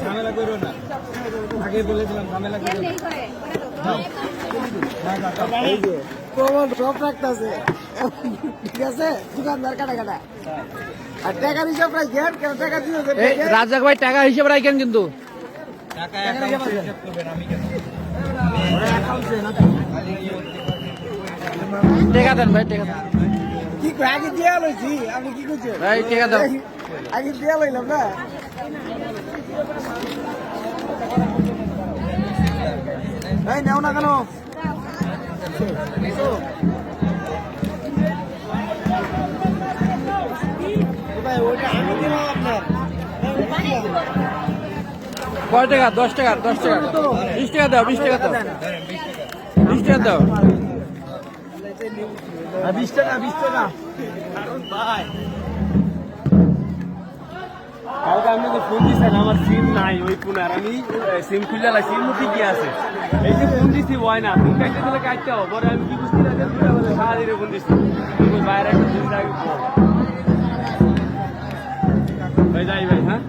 ঝামেলা করো না, আগে বলেছিলাম ঝামেলা করো না। সব রাখতেছে, ঠিক আছে, দোকানদার কাটা কাটা আর টাকার হিসাব রাখেন, কেন টাকা দিয়েছে রাজাক ভাই টাকা হিসেবে রাখেন কিন্তু টাকা অ্যাকাউন্টে হিসাব করবেন, আমি কেন টাকা দেন ভাই, টাকা দেন কি কই আগে দিয়া লইছি, আপনি কি কইছেন ভাই, টাকা দাও। আগে দিয়া লইলাম না। এই নেও না কেন, ওইটা আমি দিলাম আপনার। কয় টাকা? 10 টাকা, 10 টাকা, 20 টাকা দাও, 20 টাকা দাও, 20 টাকা দাও। 20 টাকা, 20 টাকা। কালকে আপনি তো ফোন দিচ্ছেন, আমার সিম নাই ওই ফোনের, আমি সিম খুলে সিম ঠিকই আছে, এই যে ফোন দিচ্ছি হয় না, ফোন কাটতে দিলে কাটতে হবে, পরে আমি কি বুঝতে না সারাদিনে ফোন দিচ্ছি, বাইরে একটা ফোন আগে ভাই যাই ভাই, হ্যাঁ